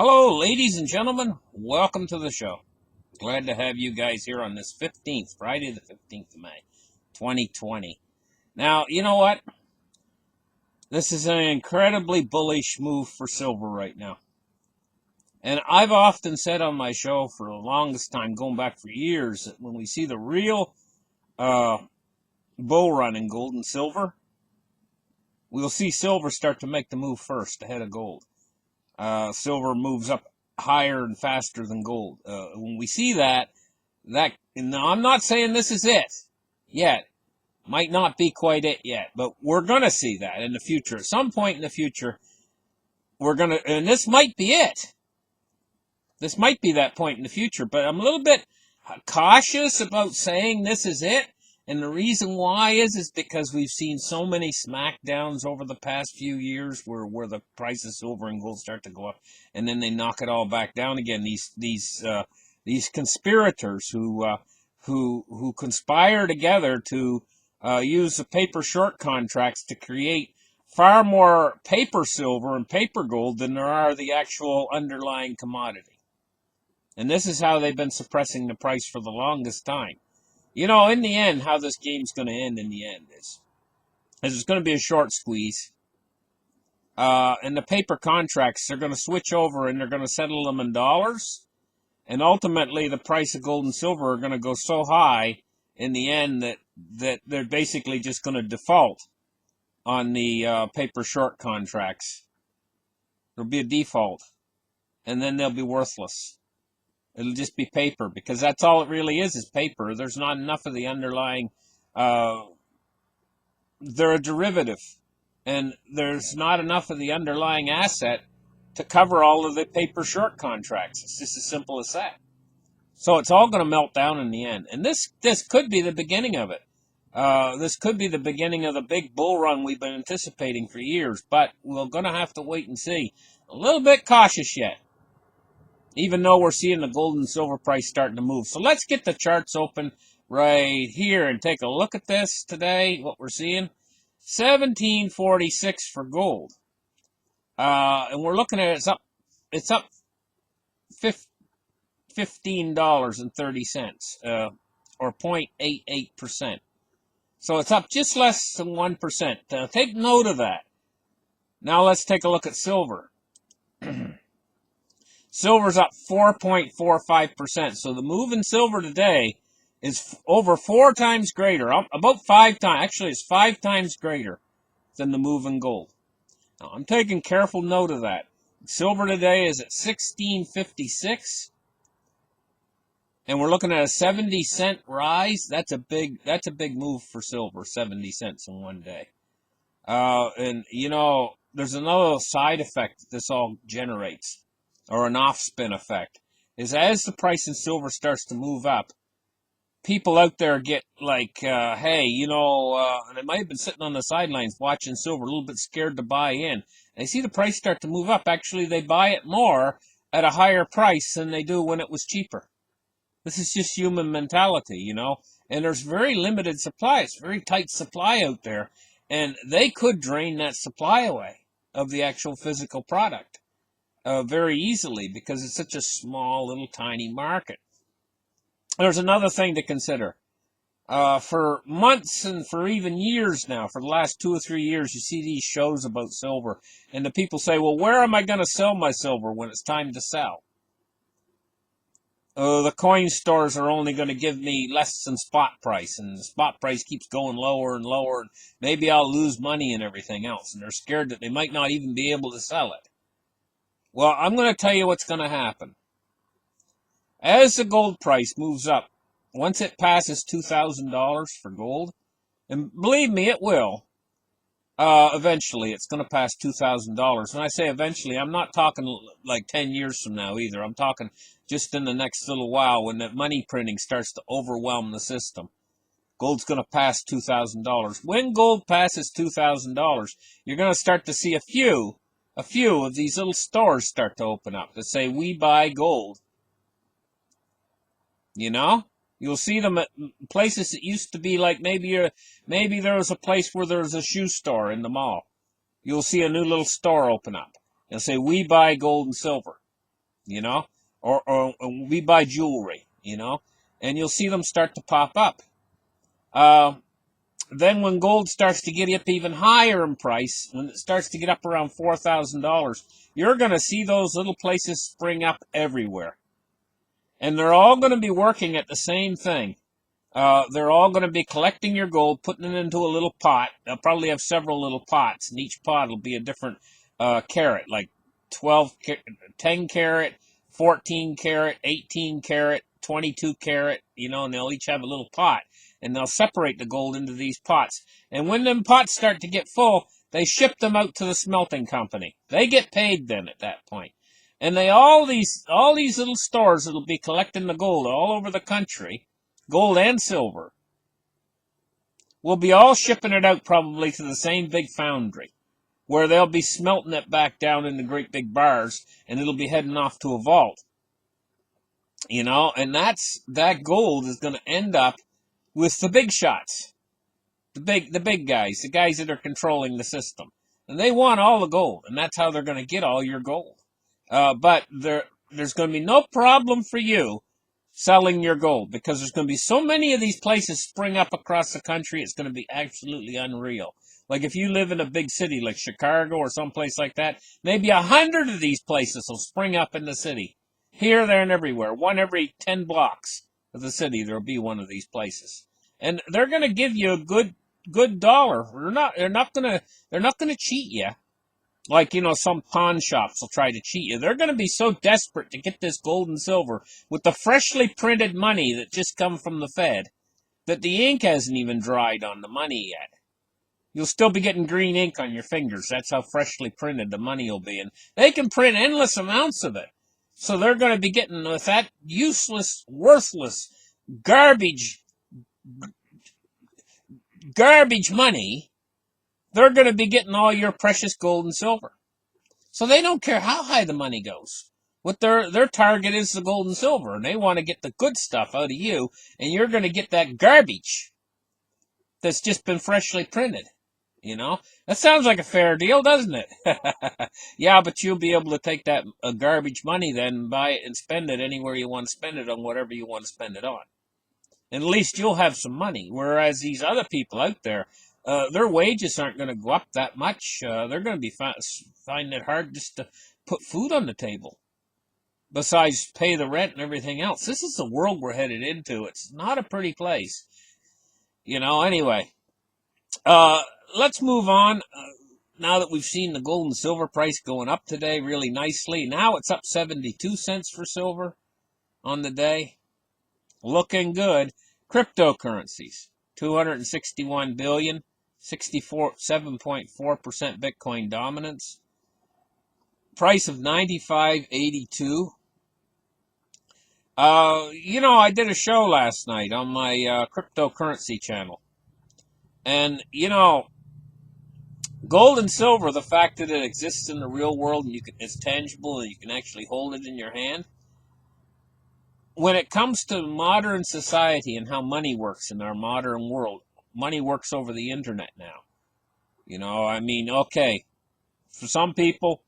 Hello, ladies and gentlemen. Welcome to the show. Glad to have you guys here on this 15th, Friday the 15th of May, 2020. Now, you know what? This is an incredibly bullish move for silver right now. And I've often said on my show for the longest time, going back for years, that when we see the real bull run in gold and silver, we'll see silver start to make the move first ahead of gold. Silver moves up higher and faster than gold. When we see that, now I'm not saying this is it yet. Might not be quite it yet, but we're going to see that in the future. At some point in the future, and this might be it. This might be that point in the future, but I'm a little bit cautious about saying this is it. And the reason why is because we've seen so many smackdowns over the past few years where the price of silver and gold start to go up, and then they knock it all back down again. These conspirators who conspire together to use the paper short contracts to create far more paper silver and paper gold than there are the actual underlying commodity. And this is how they've been suppressing the price for the longest time. You know, in the end, how this game's going to end in the end is it's going to be a short squeeze. And the paper contracts, they're going to switch over and they're going to settle them in dollars. And ultimately, the price of gold and silver are going to go so high in the end that they're basically just going to default on the paper short contracts. There'll be a default. And then they'll be worthless. It'll just be paper, because that's all it really is paper. There's not enough of the underlying, they're a derivative, and there's not enough of the underlying asset to cover all of the paper short contracts. It's just as simple as that. So it's all going to melt down in the end. And this could be the beginning of it. This could be the beginning of the big bull run we've been anticipating for years, but we're going to have to wait and see. A little bit cautious yet, even though we're seeing the gold and silver price starting to move. So let's get the charts open right here and take a look at this today, what we're seeing. 1746 for gold. And we're looking at it's up $15.30, or 0.88%. So it's up just less than 1%. Take note of that. Now let's take a look at silver. Silver's up 4.45%. So the move in silver today is over 4 times greater, about 5 times. Actually, it's 5 times greater than the move in gold. Now, I'm taking careful note of that. Silver today is at 1656, and we're looking at a 70-cent rise. That's a big move for silver. 70 cents in one day. And you know, there's another side effect that this all generates, or an off-spin effect, is as the price in silver starts to move up, people out there get like, hey, you know, and they might have been sitting on the sidelines watching silver, a little bit scared to buy in. They see the price start to move up. Actually, they buy it more at a higher price than they do when it was cheaper. This is just human mentality, you know. And there's very limited supply. It's very tight supply out there. And they could drain that supply away of the actual physical product very easily, because it's such a small, little, tiny market. There's another thing to consider. For months and for even years now, for the last 2 or 3 years, you see these shows about silver, and the people say, well, where am I going to sell my silver when it's time to sell? The coin stores are only going to give me less than spot price, and the spot price keeps going lower and lower, and maybe I'll lose money and everything else, and they're scared that they might not even be able to sell it. Well, I'm going to tell you what's going to happen. As the gold price moves up, once it passes $2,000 for gold, and believe me, it will, eventually it's going to pass $2,000. When I say eventually, I'm not talking like 10 years from now either. I'm talking just in the next little while, when the money printing starts to overwhelm the system. Gold's going to pass $2,000. When gold passes $2,000, you're going to start to see a few of these little stores start to open up that say, we buy gold. You know, you'll see them at places that used to be like, maybe there was a place where there was a shoe store in the mall. You'll see a new little store open up. They'll say, we buy gold and silver. you know, or we buy jewelry, you know, and you'll see them start to pop up. Then when gold starts to get up even higher in price, when it starts to get up around $4,000, you're going to see those little places spring up everywhere. And they're all going to be working at the same thing. They're all going to be collecting your gold, putting it into a little pot. They'll probably have several little pots, and each pot will be a different carat, like 12, 10 carat, 14 carat, 18 carat, 22 carat, you know, and they'll each have a little pot. And they'll separate the gold into these pots. And when them pots start to get full, they ship them out to the smelting company. They get paid then at that point. And all these little stores that'll be collecting the gold all over the country, gold and silver, will be all shipping it out probably to the same big foundry, where they'll be smelting it back down into great big bars, and it'll be heading off to a vault. You know, and that gold is going to end up with the big shots, the big guys, the guys that are controlling the system. And they want all the gold, and that's how they're going to get all your gold. But there's going to be no problem for you selling your gold, because there's going to be so many of these places spring up across the country. It's going to be absolutely unreal. Like if you live in a big city like Chicago or someplace like that, maybe 100 of these places will spring up in the city. Here, there, and everywhere. One every 10 blocks of the city, there'll be one of these places. And they're going to give you a good dollar. They're not going to cheat you. Like, you know, some pawn shops will try to cheat you. They're going to be so desperate to get this gold and silver with the freshly printed money that just come from the Fed that the ink hasn't even dried on the money yet. You'll still be getting green ink on your fingers. That's how freshly printed the money will be. And they can print endless amounts of it. So they're going to be getting with that useless, worthless, garbage money. They're going to be getting all your precious gold and silver. So they don't care how high the money goes. What their target is the gold and silver, and they want to get the good stuff out of you, and you're going to get that garbage that's just been freshly printed. You know? That sounds like a fair deal, doesn't it? Yeah, but you'll be able to take that garbage money then and buy it and spend it anywhere you want to spend it on whatever you want to spend it on. And at least you'll have some money, whereas these other people out there, their wages aren't going to go up that much. They're going to be finding it hard just to put food on the table, besides pay the rent and everything else. This is the world we're headed into. It's not a pretty place. You know, anyway, let's move on. Now that we've seen the gold and silver price going up today really nicely, now it's up 72 cents for silver on the day. Looking good. Cryptocurrencies, 261 billion, 7.4% Bitcoin dominance. Price of 95.82. You know, I did a show last night on my cryptocurrency channel. And, you know, gold and silver, the fact that it exists in the real world and it's tangible and you can actually hold it in your hand. When it comes to modern society and how money works in our modern world, money works over the internet now. You know, I mean, okay, for some people,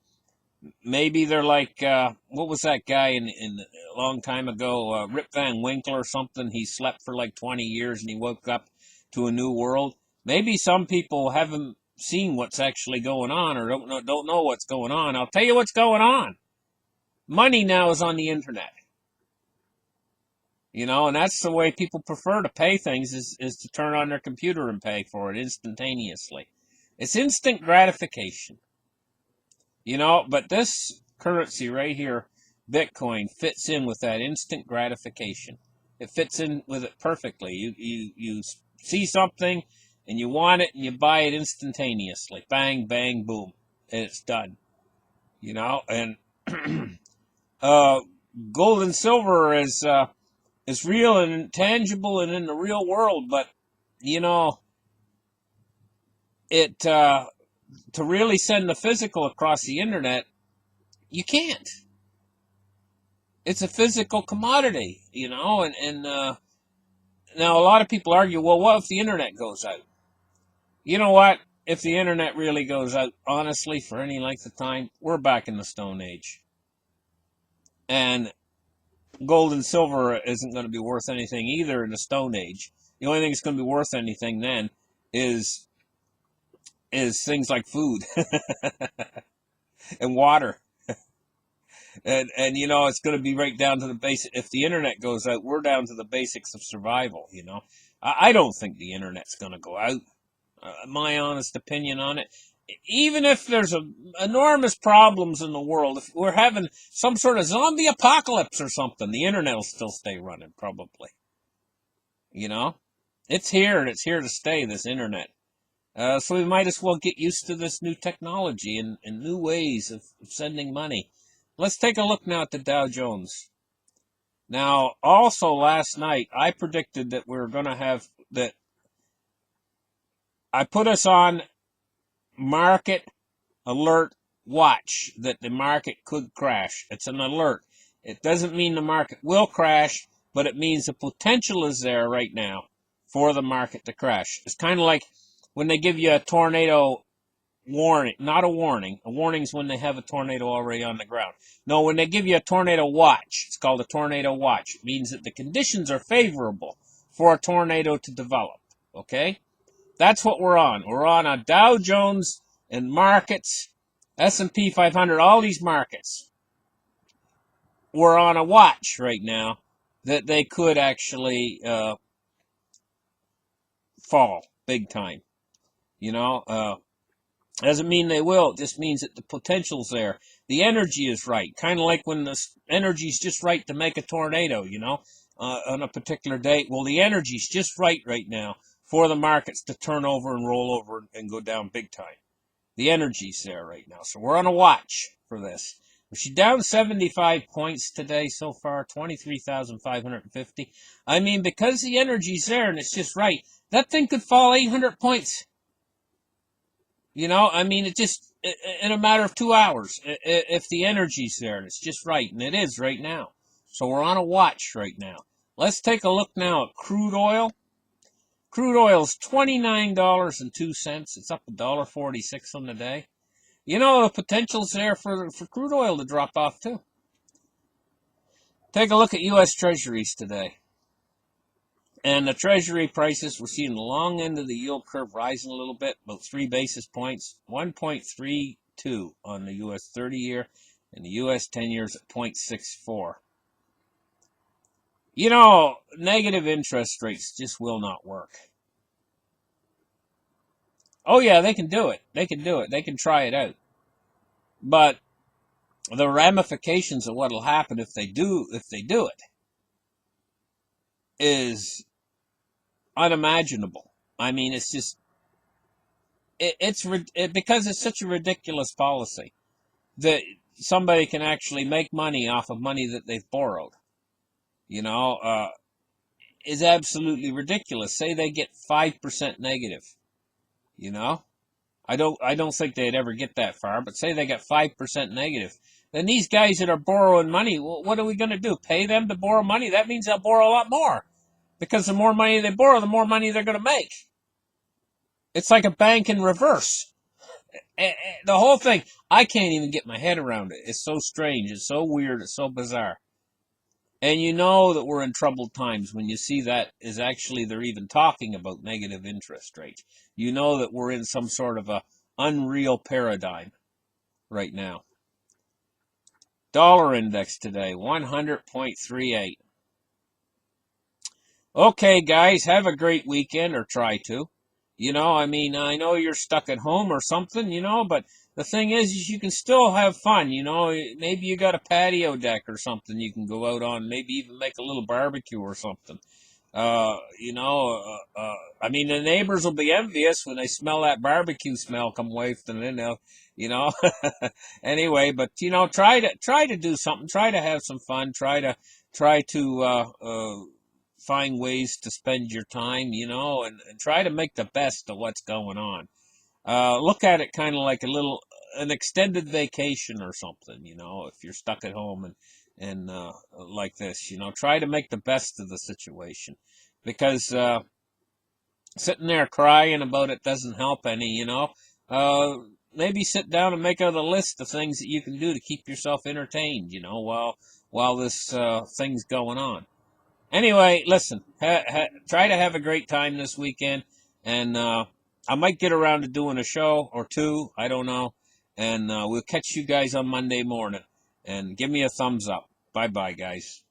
maybe they're like, what was that guy in a long time ago, Rip Van Winkle or something? He slept for like 20 years and he woke up to a new world. Maybe some people haven't seen what's actually going on or don't know what's going on. I'll tell you what's going on. Money now is on the internet. You know, and that's the way people prefer to pay things is to turn on their computer and pay for it instantaneously. It's instant gratification. You know, but this currency right here, Bitcoin, fits in with that instant gratification. It fits in with it perfectly. You see something and you want it and you buy it instantaneously. Bang, bang, boom. And it's done. You know, and gold and silver is real and tangible and in the real world, but you know, it to really send the physical across the internet, you can't. It's a physical commodity, you know, and now a lot of people argue, well, what if the internet goes out? You know what? If the internet really goes out, honestly, for any length of time, we're back in the Stone Age. And gold and silver isn't going to be worth anything either in the Stone Age. The only thing that's going to be worth anything then is things like food and water. And you know, it's going to be right down to the basic. If the internet goes out, we're down to the basics of survival. You know, I don't think the internet's going to go out. My honest opinion on it. Even if there's enormous problems in the world, if we're having some sort of zombie apocalypse or something, the internet will still stay running, probably. You know, it's here and it's here to stay. This internet. So we might as well get used to this new technology and new ways of sending money. Let's take a look now at the Dow Jones. Now, also last night, I predicted that we were going to have that. I put us on market alert watch that the market could crash. It's an alert. It doesn't mean the market will crash, but it means the potential is there right now for the market to crash. It's kind of like when they give you a tornado warning, not a warning. A warning is when they have a tornado already on the ground. No, when they give you a tornado watch, it's called a tornado watch. It means that the conditions are favorable for a tornado to develop. Okay? That's what we're on. We're on a Dow Jones and markets, S&P 500, all these markets. We're on a watch right now that they could actually fall big time. You know, doesn't mean they will. It just means that the potential's there. The energy is right. Kind of like when the energy's just right to make a tornado, you know, on a particular day. Well, the energy's just right now for the markets to turn over and roll over and go down big time. The energy's there right now. So we're on a watch for this. She's down 75 points today so far, 23,550. I mean, because the energy's there and it's just right, that thing could fall 800 points. You know, I mean, it just, in a matter of 2 hours, if the energy's there and it's just right, and it is right now. So we're on a watch right now. Let's take a look now at crude oil. Crude oil is $29.02. It's up $1.46 on the day. You know, the potential's there for crude oil to drop off too. Take a look at U.S. Treasuries today. And the Treasury prices, we're seeing the long end of the yield curve rising a little bit, about 3 basis points, 1.32 on the U.S. 30-year, and the U.S. 10-year is at 0.64. You know, negative interest rates just will not work. Oh, yeah, they can do it. They can do it. They can try it out. But the ramifications of what will happen if they do it is unimaginable. I mean, it's just because it's such a ridiculous policy that somebody can actually make money off of money that they've borrowed. You know, is absolutely ridiculous. Say they get 5% negative. You know, I don't think they'd ever get that far, but say they get 5% negative. Then these guys that are borrowing money, well, what are we going to do? Pay them to borrow money? That means they'll borrow a lot more. Because the more money they borrow, the more money they're going to make. It's like a bank in reverse. The whole thing, I can't even get my head around it. It's so strange. It's so weird. It's so bizarre. And you know that we're in troubled times when you see that is actually they're even talking about negative interest rates. You know that we're in some sort of a unreal paradigm right now. Dollar index today, 100.38. Okay, guys, have a great weekend, or try to. You know, I mean, I know you're stuck at home or something, you know, but the thing is you can still have fun, you know. Maybe you got a patio deck or something you can go out on, maybe even make a little barbecue or something. You know, I mean, the neighbors will be envious when they smell that barbecue smell come wafting in there, you know. Anyway, but, you know, try to do something, try to have some fun, try to find ways to spend your time, you know, and try to make the best of what's going on. Look at it kind of like an extended vacation or something, you know, if you're stuck at home and like this, you know, try to make the best of the situation, because sitting there crying about it doesn't help any, you know. maybe sit down and make out a list of things that you can do to keep yourself entertained, while this thing's going on. Anyway, listen, try to have a great time this weekend, and I might get around to doing a show or two. I don't know, and we'll catch you guys on Monday morning. And give me a thumbs up. Bye-bye, guys.